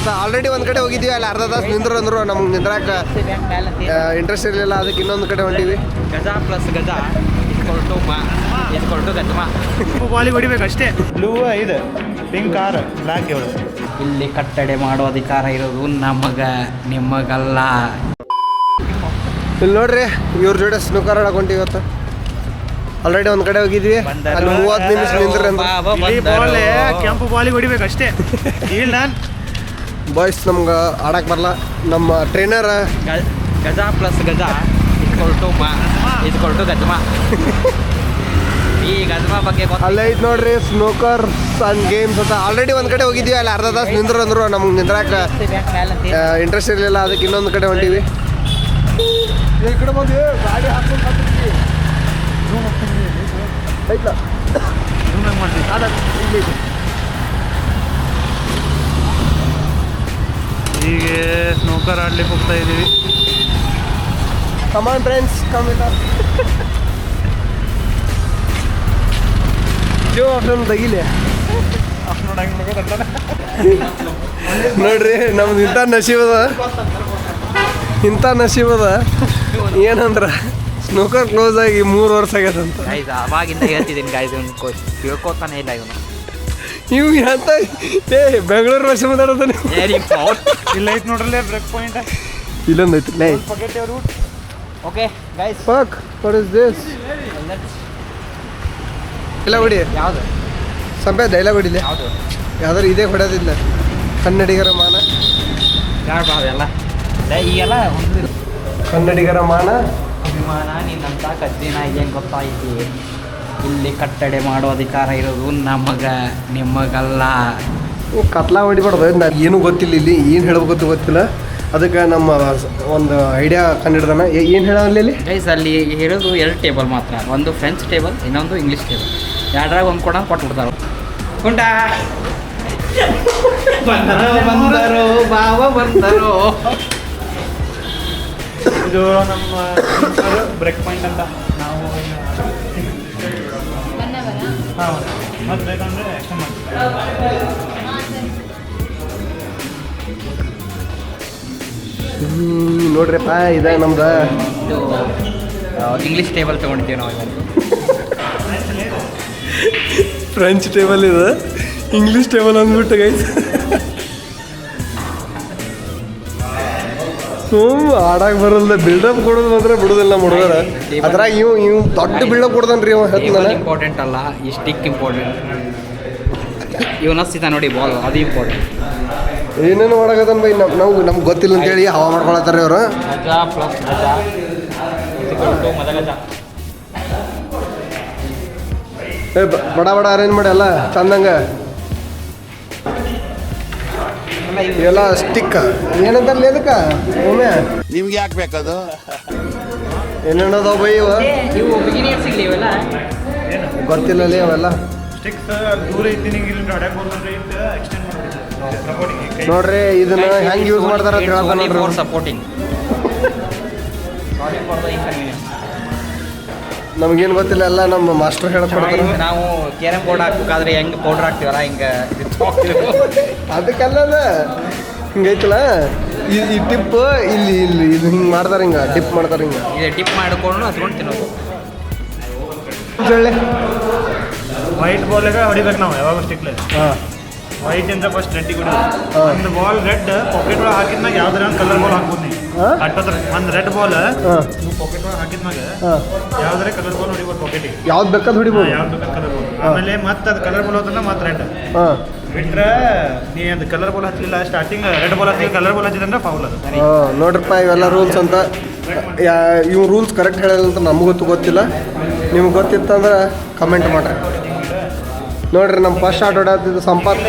ಅಂತ ಆಲ್ರೆಡಿ ಒಂದು ಕಡೆ ಹೋಗಿದ್ದೀವಿ. ಅಲ್ಲಿ ಅರ್ಧ ತಾಸು ನಿಂದ್ರು ಅಂದರು, ನಮ್ಗೆ ನಿಂದ್ರಾಕ ಇಂಟ್ರೆಸ್ಟ್ ಇರಲಿಲ್ಲ. ಅದಕ್ಕೆ ಇನ್ನೊಂದು ಕಡೆ ಹೊಂಟೀವಿ. ಗಜ ಪ್ಲಸ್ ಗಜ ಇಸ್ಕೊಳ್ಟು ಗಜಮ ಬಾಲಿಗೆ ಹೊಡಿಬೇಕು ಅಷ್ಟೇ. ಬ್ಲೂ ಇದು ಪಿಂಕ್ ಕಾರ್ ಬ್ಲ್ಯಾಕ್ ಇವಳು. ಇಲ್ಲಿ ಕಟ್ಟಡೆ ಮಾಡೋ ಅಧಿಕಾರ ಇರೋದು ನಿಮಗಲ್ಲ. ಇಲ್ಲಿ ನೋಡ್ರಿ, ಇವ್ರ ಜೋಡಿ ಸ್ನೂಕರ್ ಆಡಕ್ಕೆ ಹೊಂಟಿವಿ ಇವತ್ತು. ಆಲ್ರೆಡಿ ಒಂದು ಕಡೆ ಹೋಗಿದ್ವಿ. ಅಲ್ಲಿ 30 ನಿಮಿಷ ನಿಂತ್ರಿ ಅಂತ. ಕೆಂಪು ಬಾಲಿಗೆ ಹೊಡಿಬೇಕು ಅಷ್ಟೇ. ಇಲ್ಲ ಬಾಯ್ಸ್ ನಮ್ಗೆ ಆಡಕ್ಕೆ ಬರಲ್ಲ. ನಮ್ಮ ಟ್ರೈನರ್ ಗಜ ಪ್ಲಸ್ ಗಜ ಇಸ್ಕೊಳ್ಟು ಗಜಮ. ಈ ಗಜಮ ಬಗ್ಗೆ ಅಲ್ಲೇ ಐತೆ ನೋಡ್ರಿ, ಸ್ನೂಕರ್ ಅಂಡ್ ಗೇಮ್ಸ್ ಅಂತ. ಆಲ್ರೆಡಿ ಒಂದು ಕಡೆ ಹೋಗಿದ್ವಿ. ಅಲ್ಲಿ ಅರ್ಧ ತಾಸು ನಿಂದ್ರು ಅಂದರು, ನಮ್ಗೆ ನಿಂದ್ರಾಕ ಇಂಟ್ರೆಸ್ಟ್ ಇರಲಿಲ್ಲ. ಅದಕ್ಕೆ ಇನ್ನೊಂದು ಕಡೆ ಹೊಂಟೀವಿ. ಈ ಕಡೆ ಬಂದು ಗಾಡಿ ಹಾಕ್ಕೊಂಡು ಆಯ್ತಾ ಈಗ ಸ್ನೂಕರ್ ಆಡ್ಲಿಕ್ಕೆ ಹೋಗ್ತಾ ಇದ್ದೀವಿ. Come on friends, come with us. ಜೋ ಆಫ್ಟರ್ನೂನ್ ತೆಗಿಲಿ ನೋಡ್ರಿ, ನಮ್ದು ಇಂಥ ನಶೀಬದ ಏನಂದ್ರ ಸ್ನೂಕರ್ ಕ್ಲೋಸ್ ಆಗಿ 3 ವರ್ಷ ಆಗ್ಯದಂತ. ಅವಾಗಿಂದ ಹೇಳ್ತಿದ್ದೀನಿ ಗಾಯ್ದು ತಿಳ್ಕೊತಾನೆ ಇಲ್ಲ ಇವನು. ನೀವು ಅಂತ ಬೆಂಗಳೂರು ಭಾಷೆ ಮಾತಾಡೋದ ನೀವು. ಇಲ್ಲ ಐತೆ ನೋಡ್ರಲ್ಲೇ ಬ್ರೇಕ್ ಪಾಯಿಂಟ್. ಇಲ್ಲೊಂದು ಐತಿ ಲೈ. Okay guys, fuck what is this? ಇಲ್ಲ ಹೊಡಿ. ಯಾವುದು ಸಂಪೆ ಡೈಲಾಗ್ ಹೊಡಿಲಿ. ಯಾವುದು ಯಾವ್ದಾರು ಇದೇ ಹೊಡೋದಿಲ್ಲ. ಕನ್ನಡಿಗರ ಮಾನ, ಎಲ್ಲ ಈಗೆಲ್ಲ ಕನ್ನಡಿಗರ ಮಾನ ಅಭಿಮಾನ ನಿನ್ನಂತ ಕದ್ದಿನ ಏನು ಗೊತ್ತಾಯ್ತಿ. ಇಲ್ಲಿ ಕಟ್ಟಡೆ ಮಾಡೋ ಅಧಿಕಾರ ಇರೋದು ನಿಮಗಲ್ಲ. ಕತ್ಲಾ ಹೊಡಿಬಾರ್ದು. ನಾನು ಏನೂ ಗೊತ್ತಿಲ್ಲ, ಇಲ್ಲಿ ಏನು ಹೇಳ್ಬೇಕು ಗೊತ್ತಿಲ್ಲ. ಅದಕ್ಕೆ ನಮ್ಮ ಒಂದು ಐಡಿಯಾ ಕಂಡಿಡ್ದಾನ. ಏನು ಹೇಳಲ್ಲಿ ಗೈಸ್, ಅಲ್ಲಿ ಹೇಳೋದು 2 ಟೇಬಲ್ ಮಾತ್ರ. ಒಂದು ಫ್ರೆಂಚ್ ಟೇಬಲ್, ಇನ್ನೊಂದು ಇಂಗ್ಲೀಷ್ ಟೇಬಲ್. ಎರಡರಾಗ ಒಂದು ಕೊಟ್ಬಿಡ್ತಾರೆ. ಉಂಟಾ ಬಂದರು ಬಾವ ಬಂದರು. ಇದು ನಮ್ಮ ಬ್ರೇಕ್ ಪಾಯಿಂಟ್ ಅಂತ. ನಾವು ಹಾಂ ಮತ್ತೆ ಬೇಕಂದರೆ ಆ್ಯಕ್ಷನ್ ಮಾಡ್ತೀವಿ. ನೋಡ್ರಿಪ್ಪ, ಇದೆ ನಮ್ದು ಇದು ಇಂಗ್ಲೀಷ್ ಟೇಬಲ್ ತೊಗೊಂಡಿದ್ದೀವಿ ನಾವು ಇವತ್ತು. ಫ್ರೆಂಚ್ ಟೇಬಲ್ ಇದೆ, ಇಂಗ್ಲೀಷ್ ಟೇಬಲ್ ಅಂದ್ಬಿಟ್ಟು ಗೈಸ್. ಆಡಾಕ್ ಬರಲ್ಲ. ಬಿಲ್ಡಪ್ ಕೊಡೋದು ಮಾತ್ರ ಬಿಡೋದಿಲ್ಲ ನಮ್ಮ ಹುಡುಗರ. ಅದ್ರಾಗ ಇವ್ ದೊಡ್ಡ ಬಿಲ್ಡಪ್ ಕೊಡ್ತಾನ್ರಿ ಅವ. ಇಂಪಾರ್ಟೆಂಟ್ ಅಲ್ಲ, ಈ ಸ್ಟಿಕ್ ಇಂಪಾರ್ಟೆಂಟ್. ಇವನಸ್ತಿದ್ದ ನೋಡಿ ಬಾಲ್, ಅದು ಇಂಪಾರ್ಟೆಂಟ್. ಏನೇನು ಮಾಡಕತ್ತಾನ ಬೈ, ನಮ್ಗೆ ಗೊತ್ತಿಲ್ಲ ಅಂತೇಳಿ ಹವಾ ಮಾಡ್ಕೊಳತ್ತಾರ ಇವರು. ಗಜ ಪ್ಲಸ್ ಗಜ ಮದಗಜ. ಬಡ ಅರೇಂಜ್ ಮಾಡಿ ಎಲ್ಲ ಚಂದಂಗ. ಇವೆಲ್ಲ ಸ್ಟಿಕ್ ಏನಂತಾರಲ್ಲ ಅದಕ್ಕೆ ಒಮ್ಮೆ ನಿಮ್ಗೆ ಯಾಕೆ ಬೇಕದು? ಏನೇನದಾವ ಬೈ ಇವ? ಇವು ಬಿಗಿನಿಯರ್ಸ್ ಸಿಗಲಿ ಇವೆಲ್ಲ ಗೊತ್ತಿಲ್ಲ ಅವೆಲ್ಲ. ಸ್ಟಿಕ್ಸ್ ದೂರ ಇದ್ದೀನಿ ಇಲ್ಲಿ ಹೊಡ್ಯಾಕ್ ಬರ್ತಂದ್ರೆ ಇದು ಎಕ್ಸ್ಟೆಂಡ್ ಮಾಡ್ತೀವಿ. ನೋಡ್ರಿ ಇದನ್ನ ಹೆಂಗೆ ಯೂಸ್ ಮಾಡ್ತಾರ ಅಂತ ಹೇಳ್ತಾನ ನೋಡ್ರಿ. For supporting. Sorry for the inconvenience. ನಮಗೇನು ಗೊತ್ತಿಲ್ಲ, ಎಲ್ಲ ನಮ್ಮ ಮಾಸ್ಟರ್ ಹೇಳ್ಕೊಡ್ತಾರೆ. ನಾವು ಕ್ಯಾರಮ್ ಬೋರ್ಡ್ ಹಾಕ್ಬೇಕಾದ್ರೆ ಹೆಂಗೆ ಪೌಡ್ರ್ ಹಾಕ್ತೀವಲ್ಲ ಹಿಂಗೆ ಅದಕ್ಕೆಲ್ಲ ಹಿಂಗೈತಲ್ಲ ಈ ಟಿಪ್ ಇಲ್ಲಿ ಇದು ಹಿಂಗೆ ಮಾಡ್ತಾರೆ, ಹಿಂಗೆ ಡಿಪ್ ಮಾಡ್ತಾರೆ. ಹಿಂಗೆ ಇದು ಡಿಪ್ ಮಾಡಿಕೊಂಡು ಹಚ್ಕೊಂಡು ತಿನ್ನೋದು. ಹೇಳಿ, ವೈಟ್ ಬಾಲ್ಗೆ ಹೊಡಿಬೇಕು ನಾವು ಯಾವಾಗ ಸ್ಟಿಕ್ಲೆ. ಹಾಂ, ವೈಟ್ ಇಂದ ಫಸ್ಟ್ ರೆಡ್ಡಿಗೆ ಹೊಡಿಬೇಕು. ಒಂದು ಬಾಲ್ ರೆಡ್ ಪಾಕೆಟ್ ಒಳಗೆ ಹಾಕಿದ್ಮ್ಯಾಗ ಯಾವ್ದಾರ ಒಂದು ಕಲರ್ ಬಾಲ್ ಹಾಕ್ಬೋದು ನೀವು. ಒಂದು ರೆಡ್ ಬಾಲ್ ನೀವು ಪಾಕೆಟ್ ಒಳಗೆ ಹಾಕಿದ್ಮ್ಯಾಗ ಯಾವ್ದಾರ ಕಲರ್ ಬಾಲ್ ಹೊಡಿಬೋದು ಪಾಕೆಟಿಗೆ. ಯಾವ್ದು ಬೇಕಾದ್ ಹೊಡಿಬೋದು. ಯಾವ್ದು ಬೇಕಾದ ಕಲರ್ ಬಾಲ್. ಆಮೇಲೆ ಮತ್ತೆ ಅದು ಕಲರ್ ಬಾಲ್ ಹೋದ್ರೆ ಮತ್ತೆ ರೆಡ್ ಬಿಟ್ರೆ ನೀ ಅದು ಕಲರ್ ಬಾಲ್ ಹಚ್ಚಲಿಲ್ಲ. ಸ್ಟಾರ್ಟಿಂಗ್ ರೆಡ್ ಬಾಲ್ ಹಚ್ಚಲಿ, ಕಲರ್ ಬಾಲ್ ಹಚ್ಚಿದ್ರೆ ಫೌಲ್ ಅದು. ನೋಡ್ರಪ್ಪ, ಇವೆಲ್ಲ ರೂಲ್ಸ್ ಅಂತ. ಇವು ರೂಲ್ಸ್ ಕರೆಕ್ಟ್ ಹೇಳಲ್ಲ ಅಂತ ನಮಗೊತ್ತು ಗೊತ್ತಿಲ್ಲ. ನಿಮ್ಗೆ ಗೊತ್ತಿತ್ತಂದ್ರೆ ಕಮೆಂಟ್ ಮಾಡ್ರಿ. ನೋಡ್ರಿ, ನಮ್ಮ ಫಸ್ಟ್ ಆಟ ಹೊಡಾತಿದ್ದು ಸಂಪಾತ್.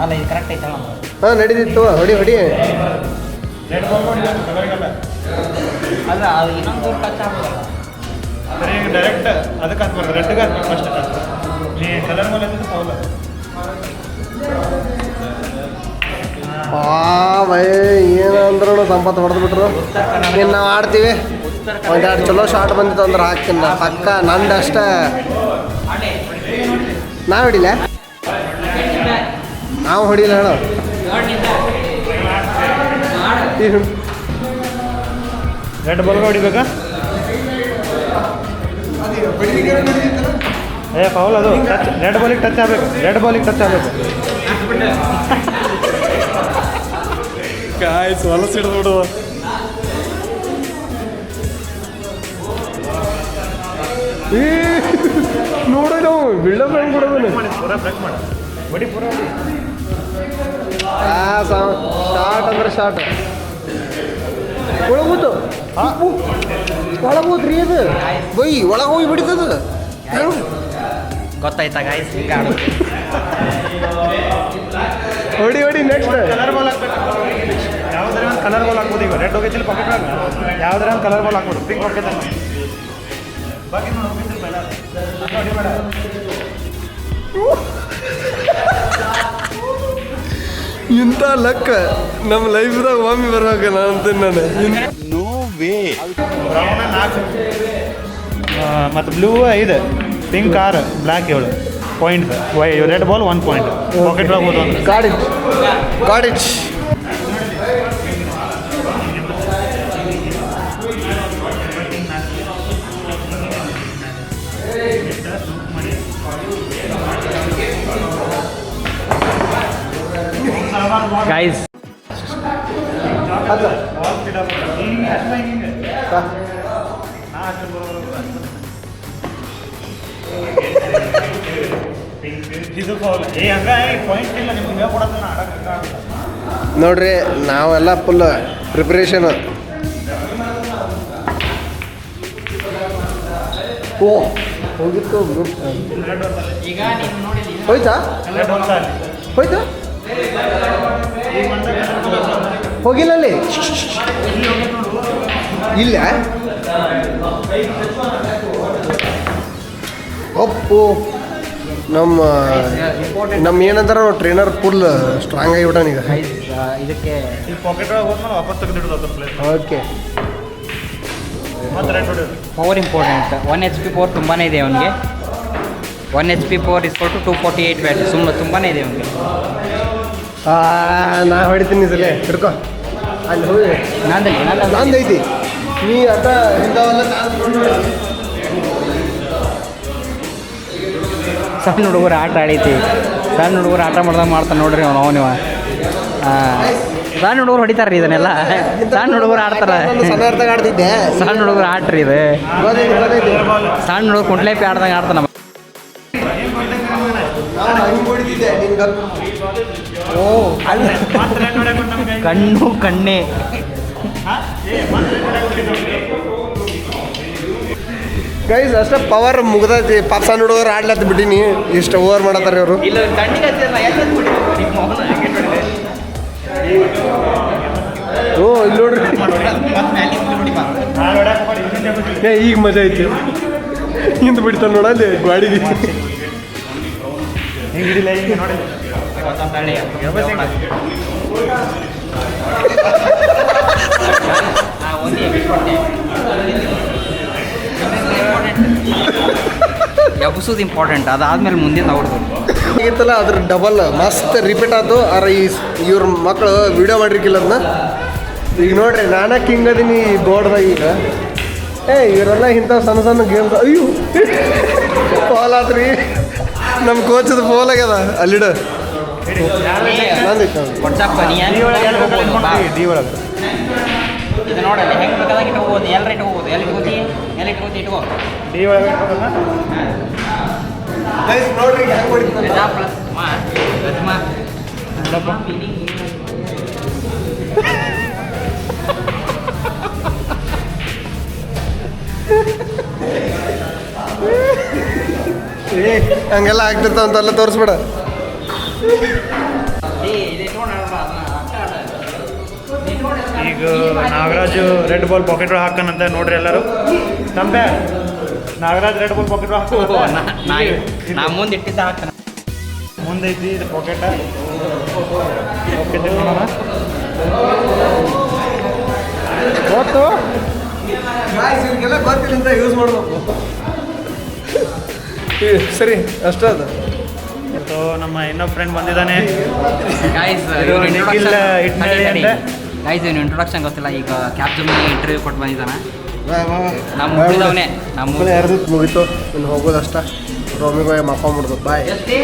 ಅಲ್ಲ ಇದು ಕರೆಕ್ಟ್ ಐತಲ್ಲ. ಹಾಂ, ನಡೀತಿತ್ತು. ಹೊಡಿ ರೆಡ್ ಬಾಲ್ ಕಲರ್ಗಲ್ಲ. ಅಲ್ಲ ಅದು ಇನ್ನೊಂದು ಟಚ್ ಆಗ್ಬೋದಲ್ಲ. ಬರೀ ಡೈರೆಕ್ಟ್ ಅದಕ್ಕೆ ಹಾಕ್ಬಾರ್ದು, ರೆಡ್ಗೆ ಹಾಕ್ಬೇಕು ಫಸ್ಟ್. ನೀ ಕಲರ್ ಬಾಲ್ ಹಚ್ಚಿದ್ರೆ ಫೌಲ್ ಅದು. ಭಯ ಏನಂದ್ರೂ ಸಂಪಾತ್ ಹೊಡೆದ್ಬಿಟ್ರು. ಇನ್ನು ನಾವು ಆಡ್ತೀವಿ. ಒಂದೆರಡು ಚಲೋ ಶಾರ್ಟ್ ಬಂದಿತ್ತು ಅಂದ್ರೆ ಹಾಕ್ತೀನಿ ಪಕ್ಕ. ನಂದು ಅಷ್ಟೇ. ನಾವು ಹೊಡಿಲ್ಲ, ನಾವು ಹೊಡಿಲ್ಲ ಹೇಳೋ. ರೆಡ್ ಬಾಲ್ಗೆ ಹೊಡಿಬೇಕಾ ಏ ಫೌಲ್ ಅದು ಟಚ್ ರೆಡ್ ಬಾಲಿಗೆ ಟಚ್ ಆಗಬೇಕು ಕಾಯ್ಸ್ ಹೊಲಸು ಹಿಡಿದ್ಬಿಡುವ ನೋಡ ನಾವು ಬಿಲ್ಡಪ್ ಹೆಂಗೆ ಬಿಡೋದು ಪೂರ ಬ್ರೇಕ್ ಮಾಡಿ ಹೊಡಿ ಪೂರ ಹೊಡಿ ಶಾರ್ಟ್ ಅಂದ್ರೆ ಶಾರ್ಟ್ ಒಳಗೋತು ಒಳಗೋದ್ರಿ ಅದು ಬೈ ಒಳಗೆ ಹೋಗಿ ಬಿಡಿತದ ಗೊತ್ತಾಯ್ತಾ ಗಾಯ್ಸ್ ಹಿಂಗೆ ಆಡೋದು ಹೊಡಿ ನೆಕ್ಸ್ಟ್ ಕಲರ್ ಬಾಲ್ ಹಾಕ್ಬೇಕು ಯಾವ್ದಾರ ಒಂದು ಕಲರ್ ಬಾಲ್ ಹಾಕ್ಬೋದು ಈಗ ರೆಡ್ ಹೋಗಿದ್ದಿಲ್ಲ ಪಾಕೆಟ್ ಯಾವ್ದಾರ ಒಂದು ಕಲರ್ ಬಾಲ್ ಹಾಕ್ಬೋದು ಪಿಂಕ್ ಹೋಗ್ತೈತೆ ಬಾಕಿ ಇಂಥ ಲಕ್ಕ ನಮ್ಮ ಲೈಫ್ದಾಗ ಒಮ್ಮೆ ಬರ್ಬೇಕು ನಾನು ಅಂತೀನಿ ನಾನು ನೋ ವೇ ಬ್ರೌನ್ 4 ಮತ್ತು blue 5 pink 6 black 7 points red ball 1 point pocket ಹೋಗ್ಬೋದು ಅಂದ್ರೆ ಗಾಡ್ ಇಟ್ ಗಾಯ್ಸ್ ಇದು ಫೌಲ್ ಪಾಯಿಂಟ್ ಇಲ್ಲ ನಿಮ್ಗೆ ಕೊಡೋದು ನೋಡ್ರಿ ನಾವೆಲ್ಲ ಫುಲ್ ಪ್ರಿಪ್ರೇಷನ್ ಓ ಹೋಗಿತ್ತು ಈಗ ನೀನು ನೋಡಿ ಹೋಯ್ತಾ ಹೋಯ್ತಾ ಹೋಗಿಲ್ಲ ಅಲ್ಲಿ ಇಲ್ಲ ಒಪ್ಪು ನಮ್ಮ ಏನಂತಾರ ಟ್ರೈನರ್ ಫುಲ್ ಸ್ಟ್ರಾಂಗ್ ಆಗಿಬಿಟ್ಟಾನ ಈಗ ಇದಕ್ಕೆ ಈ ಪಾಕೆಟ್ ಒಳಗೆ ಹೋದ್ಮೇಲೆ ವಾಪಸ್ ತೆಗೆದಿಡೋದು ಪ್ಲೇಸ್ ಓಕೆ ಮತ್ತೆ ರೆಡ್ ಹೊಡಿಯೋದು ಪವರ್ ಇಂಪಾರ್ಟೆಂಟ್ 1 HP ಪವರ್ ತುಂಬಾ ಇದೆ ಅವನಿಗೆ 1 HP ಪವರ್ ಇಸ್ಕೊಟ್ಟು 248 ಬ್ಯಾಟ್ರಿ ಸುಮ್ಮನೆ ತುಂಬಾ ಇದೆ ಅವನಿಗೆ ನಾ ಹೊಡಿತೀನಿ ಸಲ ಹಿಡ್ಕೊ ಅಲ್ಲಿ ಹೋಗಿ ನಂದು ಐತಿ ನೀ ಅಟ ಇಂಥವೆಲ್ಲ ಸಣ್ಣ ಹುಡುಗರು ಆಟ ಆಡೈತಿ ಸಣ್ಣ ಹುಡುಗರು ಆಟ ಮಾಡ್ತಾನೆ ನೋಡ್ರಿ ಅವನು ಸಣ್ಣ ಹುಡುಗರು ಹೊಡಿತಾರ್ರಿ ಇದನ್ನೆಲ್ಲ ಸಣ್ಣ ಹುಡುಗರು ಆಡ್ತಾರ ಸಣ್ಣ ಆಡ್ತಿದ್ದೆ ಸಣ್ಣ ಹುಡುಗರು ಆಟ್ರಿ ಇದು ಸಣ್ಣ ಹುಡುಗರು ಕುಂಟ್ಲೇಪಿ ಆಡ್ದಂಗೆ ಆಡ್ತಾನ ಓ ಅಲ್ಲ ಕಣ್ಣು ಕಣ್ಣೆ ಗೈಸ್ ಅಷ್ಟೇ ಪವರ್ ಮುಗ್ದೈತಿ ಪಾಪ ಸಣ್ಣ ಹುಡುಗರು ಆಡ್ಲತ್ತ ಬಿಟ್ಟಿನಿ ಇಷ್ಟು ಓವರ್ ಮಾಡತ್ತಾರ ಇವರು ಇಲ್ಲ ಓ ಇಲ್ಲಿ ನೋಡ್ರಿ ಏ ಈಗ ಮಜಾ ಐತಿ ಹಿಂದೆ ಬಿಡ್ತಾನೆ ನೋಡಲ್ಲಿ ಗಾಡಿಗೆ ಹಿಂಗೆ ಹಿಡಿಲ್ಲ ಹಿಂಗೆ ನೋಡಿ ಎಬ್ಸೋದು ಇಂಪಾರ್ಟೆಂಟ್ ಅದಾದ್ಮೇಲೆ ಮುಂದೆ ನೋಡ್ದು ಆಗಿತ್ತಲ್ಲ ಅದ್ರ ಡಬಲ್ ಮಸ್ತ್ ರಿಪೀಟ್ ಆಯ್ತು ಅರ ಇವ್ರ ಮಕ್ಕಳು ವಿಡಿಯೋ ಮಾಡಿರ್ಕಿಲ್ಲ ಅದನ್ನ ಈಗ ನೋಡ್ರಿ ನಾನಾ ಕಿಂಗ್ ಅದೀನಿ ಈ ಬೋರ್ಡ್ದಾಗ ಈಗ ಇವರೆಲ್ಲ ಇಂಥ ಸಣ್ಣ ಗೇಮ್ಸ್ ಅಯ್ಯೋ ಫಾಲ್ ಆತ್ರಿ ನಮ್ಮ ಕೋಚದ ಫೋಲ್ ಆಗ್ಯದ ಅಲ್ಲಿಡ ನಂದಿತ್ತು ವಾಟ್ಸಪ್ ಡಿ ಒಳಗೆ ಇದು ನೋಡಲ್ಲ ಹೆಂಗೆ ಬೇಕಾದಾಗ ಇಟ್ಕೋಬೋದು ಎಲ್ಲ ಇಟ್ಕೋಬೋದು ಎಲ್ಲಿ ಇಟ್ಕೋತಿ ಡಿ ಒಳಗೆ ಇಟ್ಕೋದಲ್ಲ ನೋಡ್ರಿ ಹೆಂಗೆ ಹೊಡಿತೀನಿ ಗಜಾ ಪ್ಲಸ್ ಗಜ್ಮಾ ನೋಡಪ್ಪ ಹಂಗೆಲ್ಲ ಆಗ್ತಿರ್ತಾವ ಅಂತೆಲ್ಲ ತೋರಿಸ್ಬೇಡ ಈಗ ನಾಗರಾಜು ರೆಡ್ ಬಾಲ್ ಪಾಕೆಟ್ ಒಳಗೆ ಹಾಕನಂತ ನೋಡ್ರಿ ಎಲ್ಲರೂ Tambe Nagaraj red ball packet ಒಳಗೆ ನಾ ಮುಂದೆ ಇಟ್ಟಿದ್ದ ಹಾಕ್ತಾನೆ ಮುಂದೈತಿ ಇದು ಪಾಕೆಟ ಓಕೆ ನೋಡೋಣ ಗೊತ್ತು ಇವ್ರಿಗೆಲ್ಲ ಗೊತ್ತಿಲ್ಲ ಅಂತ ಯೂಸ್ ಮಾಡ್ಬೇಕು ಸರಿ ಅಷ್ಟೇ ಅದು ಸೊ ನಮ್ಮ ಇನ್ನೊಬ್ಬ ಫ್ರೆಂಡ್ ಬಂದಿದ್ದಾನೆ ಗಾಯ್ಸ್ ಇದು ನಿಖಿಲ್ ಇಟ್ನಳ್ಳಿ ಅಂತ ಗೈಸ್ ಇವನು ಇಂಟ್ರೊಡಕ್ಷನ್ ಗೊತ್ತಿಲ್ಲ, ಈಗ ಕ್ಯಾಬ್ ಜಮ್ನಿ ಇಂಟರ್ವ್ಯೂ ಕೊಟ್ಟು ಬಂದಿದ್ದಾನೆ. ನಮ್ಮ ಮುಗಿದವನೇ ಮುಗೀತು ಇನ್ನು ಹೋಗೋದಷ್ಟ. ರೋಮಿಗೆ ಮಕ್ಕೊಂಬಿಡ್ದು ಬಾಯ್. ಎಷ್ಟು